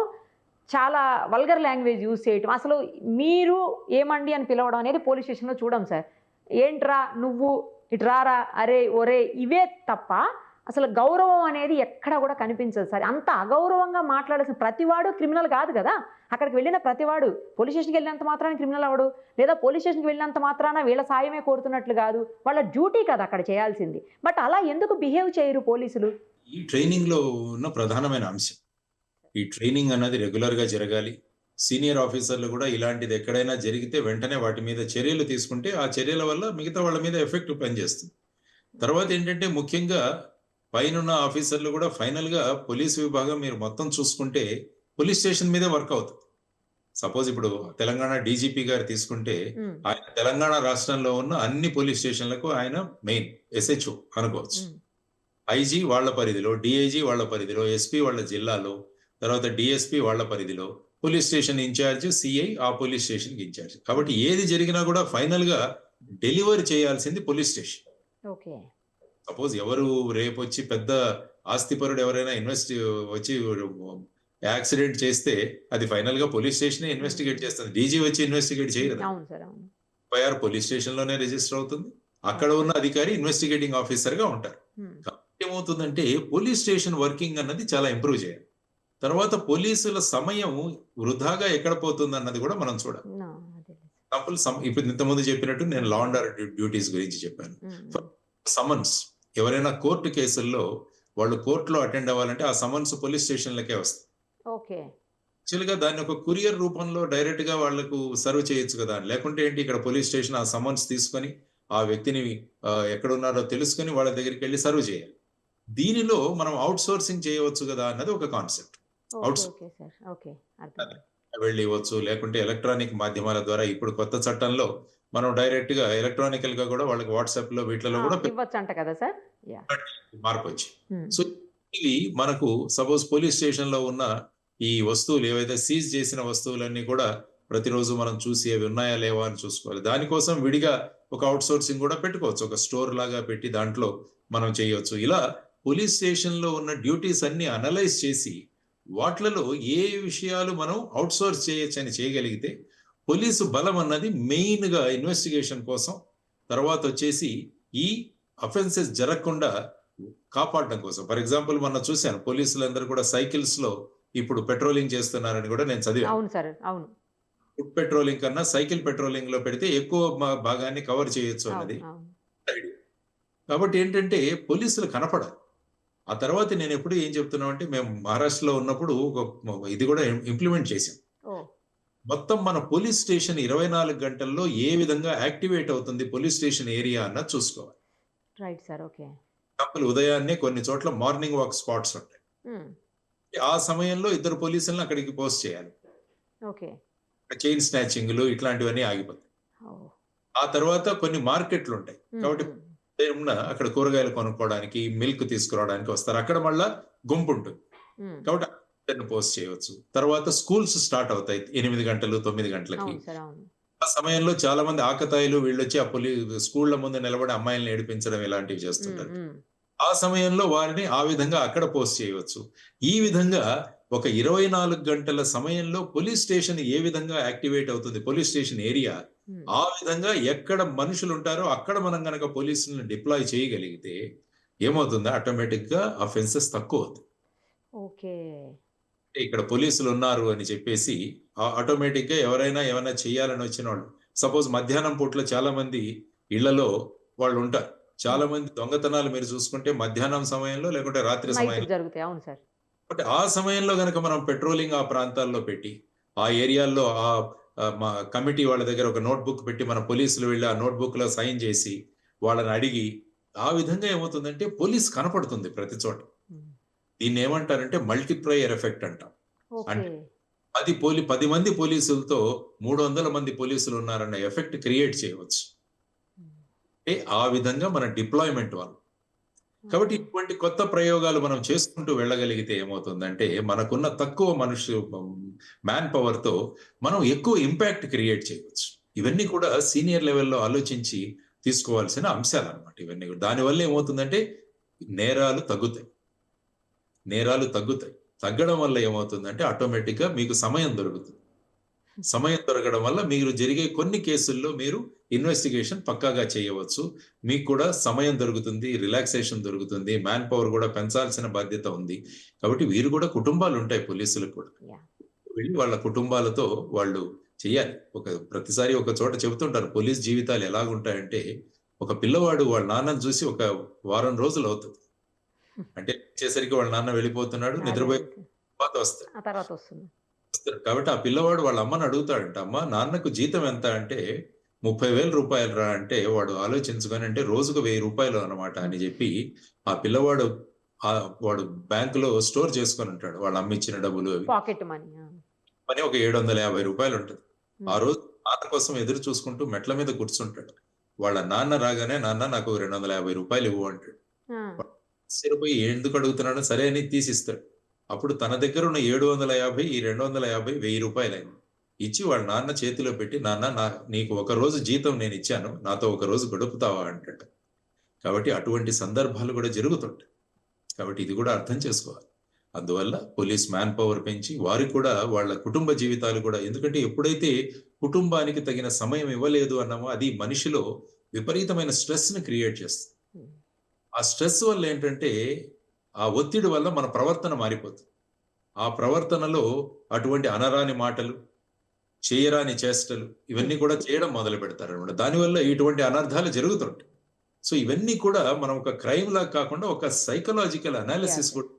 చాలా వల్గర్ లాంగ్వేజ్ యూజ్ చేయటం, అసలు మీరు ఏమండి అని పిలవడం అనేది పోలీస్ స్టేషన్లో చూడం సార్. ఏంట్రా నువ్వు ఇటు రారా, అరే ఒరే, ఇవే తప్ప అసలు గౌరవం అనేది ఎక్కడ కూడా కనిపించదు సార్. అంత అగౌరవంగా మాట్లాడాల్సిన ప్రతివాడు క్రిమినల్ కాదు కదా. అక్కడికి వెళ్ళిన ప్రతివాడు పోలీస్ స్టేషన్కి వెళ్ళినంత మాత్రాన క్రిమినల్ అవడు, లేదా పోలీస్ స్టేషన్కి వెళ్ళినంత మాత్రాన వీళ్ళ సాయమే కోరుతున్నట్లు కాదు, వాళ్ళ డ్యూటీ కదా అక్కడ చేయాల్సింది. బట్ అలా ఎందుకు బిహేవ్ చేయరు పోలీసులు? ఈ ట్రైనింగ్ లో ఉన్న ప్రధానమైన అంశం, ఈ ట్రైనింగ్ అన్నది రెగ్యులర్ గా జరగాలి. సీనియర్ ఆఫీసర్లు కూడా ఇలాంటిది ఎక్కడైనా జరిగితే వెంటనే వాటి మీద చర్యలు తీసుకుంటే ఆ చర్యల వల్ల మిగతా వాళ్ళ మీద ఎఫెక్ట్ పనిచేస్తుంది. తర్వాత ఏంటంటే ముఖ్యంగా పైన ఆఫీసర్లు కూడా ఫైనల్ గా పోలీస్ విభాగం మీరు మొత్తం చూసుకుంటే పోలీస్ స్టేషన్ మీదే వర్క్ అవుతుంది. సపోజ్ ఇప్పుడు తెలంగాణ డీజీపీ గారు తీసుకుంటే ఆయన తెలంగాణ రాష్ట్రంలో ఉన్న అన్ని పోలీస్ స్టేషన్లకు ఆయన మెయిన్ ఎస్హెచ్ఓ అనుకోవచ్చు. ఐజీ వాళ్ళ పరిధిలో, డిఐజీ వాళ్ళ పరిధిలో, ఎస్పీ వాళ్ళ జిల్లాలో, తర్వాత డిఎస్పీ వాళ్ళ పరిధిలో, పోలీస్ స్టేషన్ ఇన్ఛార్జ్ సిఐ ఆ పోలీస్ స్టేషన్ కి ఇన్ఛార్జ్. కాబట్టి ఏది జరిగినా కూడా ఫైనల్ గా డెలివరీ చేయాల్సింది పోలీస్ స్టేషన్. సపోజ్ ఎవరు రేపు వచ్చి పెద్ద ఆస్తిపరుడు ఎవరైనా వచ్చి యాక్సిడెంట్ చేస్తే అది ఫైనల్ గా పోలీస్ స్టేషన్ ఇన్వెస్టిగేట్ చేస్తుంది, డీజీ వచ్చి ఇన్వెస్టిగేట్ చేయదు. ఎఫ్ఐఆర్ పోలీస్ స్టేషన్ లోనే రిజిస్టర్ అవుతుంది, అక్కడ ఉన్న అధికారి ఇన్వెస్టిగేటింగ్ ఆఫీసర్ గా ఉంటారు. ఏమవుతుందంటే పోలీస్ స్టేషన్ వర్కింగ్ అన్నది చాలా ఇంప్రూవ్ చేయాలి. తర్వాత పోలీసుల సమయం వృధాగా ఎక్కడ పోతుంది అన్నది కూడా మనం చూడాలి. ఇప్పుడు ఇంతకుముందు చెప్పినట్టు నేను లా అండ్ ఆర్డర్ డ్యూటీస్ గురించి చెప్పాను. సమన్స్ ఎవరైనా కోర్టు కేసుల్లో వాళ్ళు కోర్టులో అటెండ్ అవ్వాలంటే ఆ సమన్స్ పోలీస్ స్టేషన్లకే వస్తుంది. యాక్చువల్ గా దాన్ని ఒక కొరియర్ రూపంలో డైరెక్ట్ గా వాళ్ళకు సర్వ్ చేయొచ్చు కదా. లేకుంటే ఏంటి, ఇక్కడ పోలీస్ స్టేషన్ ఆ సమన్స్ తీసుకొని ఆ వ్యక్తిని ఎక్కడున్నారో తెలుసుకొని వాళ్ళ దగ్గరికి వెళ్ళి సర్వ్ చేయాలి. దీనిలో మనం అవుట్ సోర్సింగ్ చేయవచ్చు కదా అన్నది ఒక కాన్సెప్ట్. వెళ్ళి ఇవ్వచ్చు, లేకుంటే ఎలక్ట్రానిక్ మాధ్యమాల ద్వారా ఇప్పుడు కొత్త చట్టంలో మనం డైరెక్ట్ గా ఎలక్ట్రానికల్ గా కూడా వాళ్ళకి వాట్సాప్ లో వీటిలో కూడా మార్పు వచ్చి. సో ఇవి మనకు సపోజ్ పోలీస్ స్టేషన్ లో ఉన్న ఈ వస్తువులు ఏవైతే సీజ్ చేసిన వస్తువులన్నీ కూడా ప్రతిరోజు మనం చూసి అవి ఉన్నాయా లేవా అని చూసుకోవాలి. దానికోసం విడిగా ఒక అవుట్ సోర్సింగ్ కూడా పెట్టుకోవచ్చు, ఒక స్టోర్ లాగా పెట్టి దాంట్లో మనం చేయవచ్చు. ఇలా పోలీస్ స్టేషన్ లో ఉన్న డ్యూటీస్ అన్ని అనలైజ్ చేసి వాటిలలో ఏ విషయాలు మనం అవుట్ సోర్స్ చేయొచ్చు అని చేయగలిగితే పోలీసు బలం అన్నది మెయిన్ గా ఇన్వెస్టిగేషన్ కోసం, తర్వాత వచ్చేసి ఈ అఫెన్సెస్ జరగకుండా కాపాడడం కోసం. ఫర్ ఎగ్జాంపుల్ మొన్న చూశాను పోలీసులందరూ కూడా సైకిల్స్ లో ఇప్పుడు పెట్రోలింగ్ చేస్తున్నారని కూడా నేను చదివాను. ఫుడ్ పెట్రోలింగ్ కన్నా సైకిల్ పెట్రోలింగ్ లో పెడితే ఎక్కువ భాగాన్ని కవర్ చేయొచ్చు అన్నది. కాబట్టి ఏంటంటే పోలీసులు కనపడాలి. ఆ తర్వాత నేను ఎప్పుడు ఏం చెప్తున్నాం అంటే, మేము మహారాష్ట్రలో ఉన్నప్పుడు ఇది కూడా ఇంప్లిమెంట్ చేసాం. మొత్తం మన పోలీస్ స్టేషన్ 24 గంటల్లో ఏ విధంగా యాక్టివేట్ అవుతుంది పోలీస్ స్టేషన్ ఏరియా అన్నది చూసుకోవాలి. ఉదయాన్నే కొన్ని చోట్ల మార్నింగ్ వాక్ స్పాట్స్ ఉంటాయి, ఆ సమయంలో 2 పోలీసులను అక్కడికి పోస్ట్ చేయాలి. చైన్ స్నాచింగ్లు ఇట్లాంటివన్నీ ఆగిపోతాయి. ఆ తర్వాత కొన్ని మార్కెట్లు ఉంటాయి, కాబట్టి అక్కడ కూరగాయలు కొనుక్కోవడానికి, మిల్క్ తీసుకురావడానికి వస్తారు. అక్కడ మళ్ళా గుంపు ఉంటుంది, కాబట్టి పోస్ట్ చేయవచ్చు. తర్వాత స్కూల్స్ స్టార్ట్ అవుతాయి 8 గంటలు 9 గంటలకి. ఆ సమయంలో చాలా మంది ఆకతాయిలు వీళ్ళు వచ్చి ఆ స్కూళ్ల ముందు నిలబడి అమ్మాయిలను ఏడిపించడం ఇలాంటివి చేస్తుంటారు. ఆ సమయంలో వారిని ఆ విధంగా అక్కడ పోస్ట్ చేయవచ్చు. ఈ విధంగా ఒక 24 గంటల సమయంలో పోలీస్ స్టేషన్ ఏ విధంగా యాక్టివేట్ అవుతుంది, పోలీస్ స్టేషన్ ఏరియా, ఆ విధంగా ఎక్కడ మనుషులు ఉంటారో అక్కడ మనం గనక పోలీసులను డిప్లాయ్ చేయగలిగితే ఏమవుతుందో ఆటోమేటిక్ గా అఫెన్సెస్ తక్కువ అవుతుంది. ఇక్కడ పోలీసులు ఉన్నారు అని చెప్పేసి ఆటోమేటిక్ గా ఎవరైనా ఏమైనా చేయాలని వచ్చిన వాళ్ళు, సపోజ్ మధ్యాహ్నం పూట్ల చాలా మంది ఇళ్లలో వాళ్ళు ఉంటారు, చాలా మంది దొంగతనాలు మీరు చూసుకుంటే మధ్యాహ్నం సమయంలో లేకుంటే రాత్రి నైట్ సమయంలో. జరుగుతాయి. అవును సార్. బట్ ఆ సమయంలో గనక మనం పెట్రోలింగ్ ఆ ప్రాంతాల్లో పెట్టి, ఆ ఏరియాల్లో మా కమిటీ వాళ్ళ దగ్గర ఒక నోట్‌బుక్ పెట్టి మన పోలీసులు వెళ్లి ఆ నోట్‌బుక్‌లో సైన్ చేసి, వాళ్ళని అడిగి, ఆ విధంగా ఏమవుతుందంటే పోలీస్ కనపడుతుంది ప్రతి చోట. హ్మ్. దీన్నేమంటారంటే మల్టిప్లయర్ ఎఫెక్ట్ అంటాం. ఓకే. 10 మంది పోలీసులతో 300 మంది పోలీసులు ఉన్నారన్న ఎఫెక్ట్ క్రియేట్ చేయవచ్చు. హ్మ్. అంటే ఆ విధంగా మన డిప్లాయ్‌మెంట్ వల్ల. కాబట్టి ఇటువంటి కొత్త ప్రయోగాలు మనం చేసుకుంటూ వెళ్ళగలిగితే ఏమవుతుందంటే, మనకున్న తక్కువ మ్యాన్ పవర్‌తో మనం ఎక్కువ ఇంపాక్ట్ క్రియేట్ చేయవచ్చు. ఇవన్నీ కూడా సీనియర్ లెవెల్‌లో ఆలోచించి తీసుకోవాల్సిన అంశాలన్నమాట ఇవన్నీ కూడా. దానివల్ల ఏమవుతుందంటే నేరాలు తగ్గుతాయి. నేరాలు తగ్గుతాయి. తగ్గడం వల్ల ఏమవుతుందంటే ఆటోమేటిక్‌గా మీకు సమయం దొరుకుతుంది. సమయం దొరకడం వల్ల మీరు జరిగే కొన్ని కేసుల్లో మీరు ఇన్వెస్టిగేషన్ పక్కాగా చేయవచ్చు. మీకు కూడా సమయం దొరుకుతుంది, రిలాక్సేషన్ దొరుకుతుంది, మ్యాన్ పవర్ కూడా పెంచాల్సిన బాధ్యత ఉంది. కాబట్టి వీరు కూడా కుటుంబాలుంటాయి పోలీసులకు కూడా. యాహ్! వెళ్ళి వాళ్ళ కుటుంబాలతో వాళ్ళు చెయ్యాలి. ప్రతిసారి ఒక చోట చెబుతుంటారు పోలీస్ జీవితాలు ఎలాగుంటాయంటే, ఒక పిల్లవాడు వాళ్ళ నాన్నని చూసి ఒక వారం రోజులవుతది. అంటే వచ్చేసరికి వాళ్ళ నాన్న వెళ్ళిపోతున్నాడు, అదే. నిద్రపోయి అదే. తర్వాత వస్తాడు. ఆ తర్వాత వస్తుంది. కాబట్టి ఆ పిల్లవాడు వాళ్ళ అమ్మని అడుగుతాడంట, "అమ్మా నాన్నకు జీతం ఎంత?" అంటే, "30,000 రా" అంటే వాడు ఆలోచించుకొని అంటే రోజుకు ₹1000 అన్నమాట అని చెప్పి, ఆ పిల్లవాడు వాడు బ్యాంకులో స్టోర్ చేసుకొని ఉంటాడు. వాళ్ళ అమ్మ ఇచ్చిన డబ్బులు అవి. Pocket money. ఆ! పని ఒక ₹750 ఉంటది. ఆ హ్మ్. రోజు నాన్న కోసం ఎదురు చూసుకుంటూ మెట్ల మీద కూర్చుంటాడు. వాళ్ళ నాన్న రాగానే, "నాన్న నాకు ₹250 ఇవ్వు" అంటాడు. ఆ! ఆశ్చర్యపోయి ఎందుకు అడుగుతున్నాడో సరే అని తీసిస్తాడు. అప్పుడు తన దగ్గర ఉన్న 750 ఈ 250 ₹1000 అయింది. ఇచ్చి వాళ్ళ నాన్న చేతిలో పెట్టి, "నాన్న నీకు ఒక రోజు జీతం నేనిచ్చాను. నాతో ఒక రోజు గడుపుతావా?" అంటాడు. కాబట్టి అటువంటి సందర్భాలు కూడా జరుగుతుంటాయి. కాబట్టి ఇది కూడా అర్థం చేసుకోవాలి. అందువల్ల పోలీస్ మ్యాన్ పవర్ పెంచి వారికి కూడా వాళ్ళ కుటుంబ జీవితాలు కూడా, ఎందుకంటే ఎప్పుడైతే కుటుంబానికి తగిన సమయం ఇవ్వలేదు అన్నామో అది మనిషిలో విపరీతమైన స్ట్రెస్‌ని క్రియేట్ చేస్తుంది. హ్మ్. ఆ స్ట్రెస్ వల్ల ఏంటంటే, ఆ ఒత్తిడి వల్ల మన ప్రవర్తన మారిపోతుంది. ఆ ప్రవర్తనలో అటువంటి అనరాని మాటలు, చేయరాని చేష్టలు ఇవన్నీ కూడా చేయడం మొదలుపెడతారన్నమాట. దానివల్ల ఇటువంటి అనర్థాలు జరుగుతుంటాయి. సో, ఇవన్నీ కూడా మనం ఒక క్రైమ్‌లాగా కాకుండా ఒక సైకలాజికల్ అనాలిసిస్ యాహ్! కూడా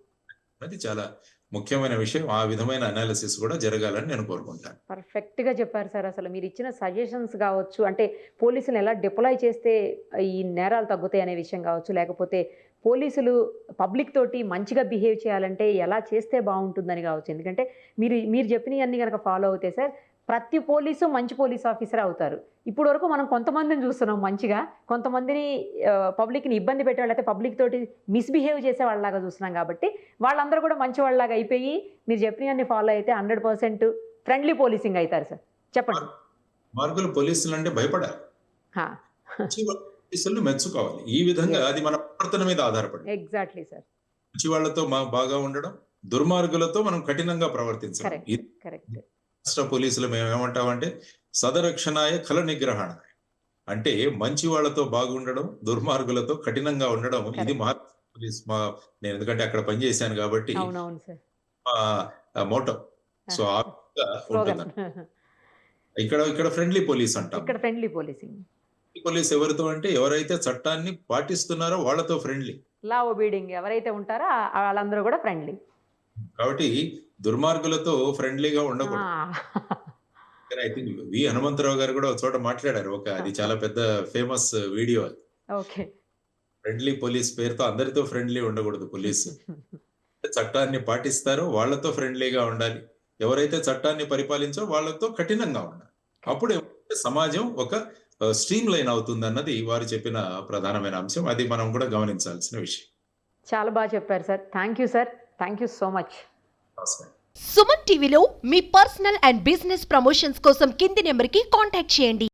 అది చాలా ముఖ్యమైన విషయం. ఆ విధమైన అనాలిసిస్ కూడా జరగాలని నేను కోరుకుంటాను. పర్ఫెక్ట్‌గా చెప్పారు సార్. అసలు మీరిచ్చిన సజెషన్స్ గావచ్చు, అంటే పోలీసులను ఎలా డిప్లాయ్ చేస్తే ఈ నేరాలు తగ్గుతాయనే విషయం గావచ్చు, లేకపోతే పోలీసులు పబ్లిక్ తోటి మంచిగా బిహేవ్ చేయాలంటే ఎలా చేస్తే బావుంటుందని గావచ్చు. ఎందుకంటే మీరు చెప్పినయన్నీ గనక ఫాలో అవుతే సార్, ప్రతి పోలీసు మంచి పోలీస్ ఆఫీసరే అవుతారు. ఇప్పటి వరకు మనం కొంతమందిని చూస్తున్నాం మంచిగా, కొంతమందిని పబ్లిక్‌ని ఇబ్బంది పెట్టేవాళ్ళైతే పబ్లిక్ తోటి మిస్‌బిహేవ్ చేసేవాళ్ళలాగా చూస్తున్నాం కాబట్టి, వాళ్ళందరూ కూడా మంచివాళ్ళలాగా అయిపోయి, మీరు చెప్పినయన్నీ ఫాలో అయితే 100% ఫ్రెండ్లీ పోలీసింగ్ అయితారు సార్. చెప్పండి. మార్గలు పోలీసులంటే భయపడాలి. హా! మంచి పోలీసులను మెచ్చుకోవాలి. ఈ విధంగా అది మన ప్రవర్తన మీద ఆధారపడి. Exactly sir. మంచి వాళ్ళతో బాగా ఉండడం, దుర్మార్గులతో మనం కఠినంగా ప్రవర్తించడం. కరెక్ట్. ఇది కరెక్ట్. రాష్ట్ర పోలీసులు మేమేమంటామంటే సదరక్షణాయ ఖల నిగ్రహణాయ. అంటే మంచి వాళ్ళతో బాగుండడం, దుర్మార్గులతో కఠినంగా ఉండడం. ఇది కరెక్ట్. మహాత్మా పోలీస్ నేను ఎందుకంటే అక్కడ పనిచేశాను కాబట్టి అవునవును సార్. మోటో. సో, ఆ విధంగా స్లోగన్. ఉంటుందండి. ఇక్కడ ఫ్రెండ్లీ పోలీస్ అంటాం. ఇక్కడ ఫ్రెండ్లీ పోలీసింగ్. పోలీస్ ఎవరితో అంటే ఎవరైతే చట్టాన్ని పాటిస్తున్నారో వాళ్ళతో ఫ్రెండ్లీ. లా ఒబీడింగ్ ఎవరైతే ఉంటారో వాళ్ళందరూ కూడా ఫ్రెండ్లీ. కాబట్టి దుర్మార్గులతో ఫ్రెండ్లీగా ఉండకూడదు. ఆ! I think we. హనుమంతరావు గారు కూడా ఒక చోట మాట్లాడారు. అది చాలా పెద్ద ఫేమస్ వీడియో అది. ఓకే. ఫ్రెండ్లీ పోలీస్ పేరుతో అందరితో ఫ్రెండ్లీ ఉండకూడదు పోలీసు. చట్టాన్ని పాటిస్తారో వాళ్ళతో ఫ్రెండ్లీగా ఉండాలి. ఎవరైతే చట్టాన్ని పరిపాలించో వాళ్ళతో కఠినంగా ఉండాలి. అప్పుడు సమాజం ఒక స్ట్రీమ్ లైన్ అవుతుందన్నది వారు చెప్పిన ప్రధానమైన అంశం. అది మనం కూడా గమనించాల్సిన విషయం. చాలా బాగా చెప్పారు sir. Thank you sir. Thank you so much. నమస్కారం. సుమన్ టీవీలో మీ పర్సనల్ అండ్ బిజినెస్ ప్రమోషన్స్ కోసం కింది నెంబర్కి కాంటాక్ట్ చేయండి.